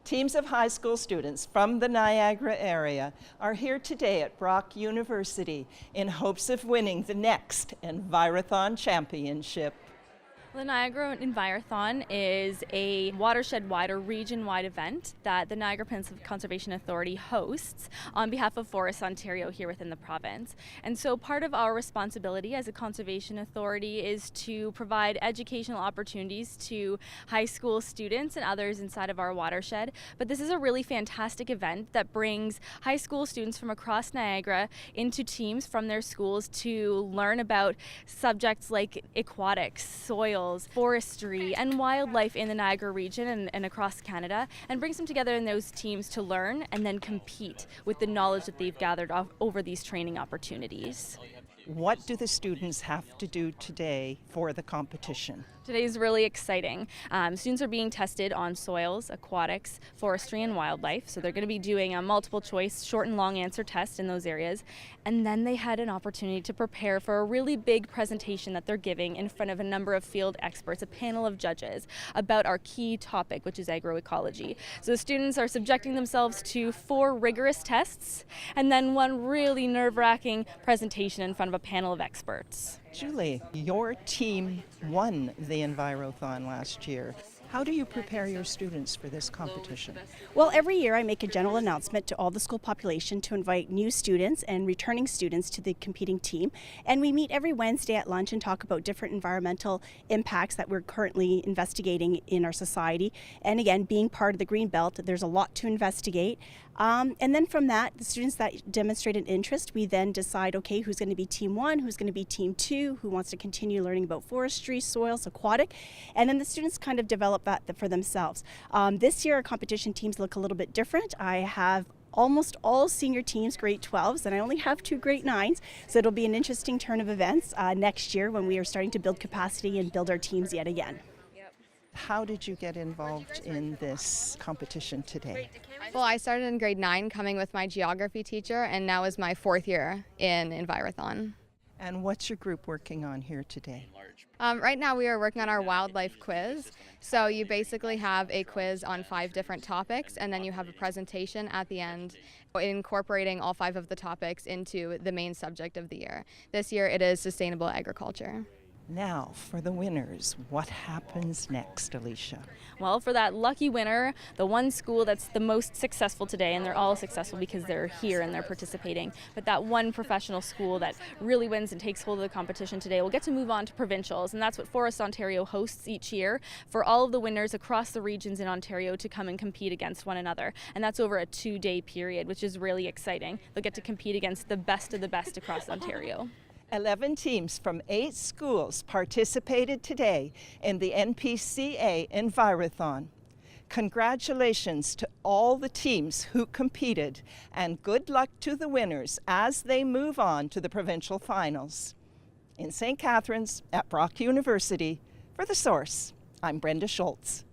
Teams of high school students from the Niagara area are here today at Brock University in hopes of winning the next Envirothon Championship. The Niagara Envirothon is a watershed-wide or region-wide event that the Niagara Peninsula Conservation Authority hosts on behalf of Forests Ontario here within the province. And so part of our responsibility as a conservation authority is to provide educational opportunities to high school students and others inside of our watershed. But this is a really fantastic event that brings high school students from across Niagara into teams from their schools to learn about subjects like aquatics, soil, forestry, and wildlife in the Niagara region and across Canada, and brings them together in those teams to learn and then compete with the knowledge that they've gathered over these training opportunities. What do the students have to do today for the competition? Today is really exciting. Students are being tested on soils, aquatics, forestry, and wildlife. So they're going to be doing a multiple choice, short and long answer test in those areas. And then they had an opportunity to prepare for a really big presentation that they're giving in front of a number of field experts, a panel of judges, about our key topic, which is agroecology. So the students are subjecting themselves to 4 rigorous tests and then one really nerve-wracking presentation in front of a panel of experts. Julie, your team won the Envirothon last year. How do you prepare your students for this competition? Well, every year I make a general announcement to all the school population to invite new students and returning students to the competing team. And we meet every Wednesday at lunch and talk about different environmental impacts that we're currently investigating in our society. And again, being part of the Green Belt, there's a lot to investigate. And then from that, the students that demonstrate an interest, we then decide, okay, who's going to be team 1, who's going to be team 2, who wants to continue learning about forestry, soils, aquatic, and then the students kind of develop that for themselves. This year, our competition teams look a little bit different. I have almost all senior teams, grade 12s, and I only have 2 grade 9s, so it'll be an interesting turn of events next year when we are starting to build capacity and build our teams yet again. How did you get involved in this competition today? Well, I started in grade 9 coming with my geography teacher, and now is my 4th year in Envirothon. And what's your group working on here today? Right now we are working on our wildlife quiz. So you basically have a quiz on 5 different topics, and then you have a presentation at the end incorporating all 5 of the topics into the main subject of the year. This year it is sustainable agriculture. Now, for the winners, what happens next, Alicia? Well, for that lucky winner, the one school that's the most successful today, and they're all successful because they're here and they're participating, but that one professional school that really wins and takes hold of the competition today will get to move on to Provincials, and that's what Forests Ontario hosts each year for all of the winners across the regions in Ontario to come and compete against one another, and that's over a 2-day period, which is really exciting. They'll get to compete against the best of the best across Ontario. 11 teams from 8 schools participated today in the NPCA Envirothon. Congratulations to all the teams who competed, and good luck to the winners as they move on to the provincial finals. In St. Catharines at Brock University, for The Source, I'm Brenda Schultz.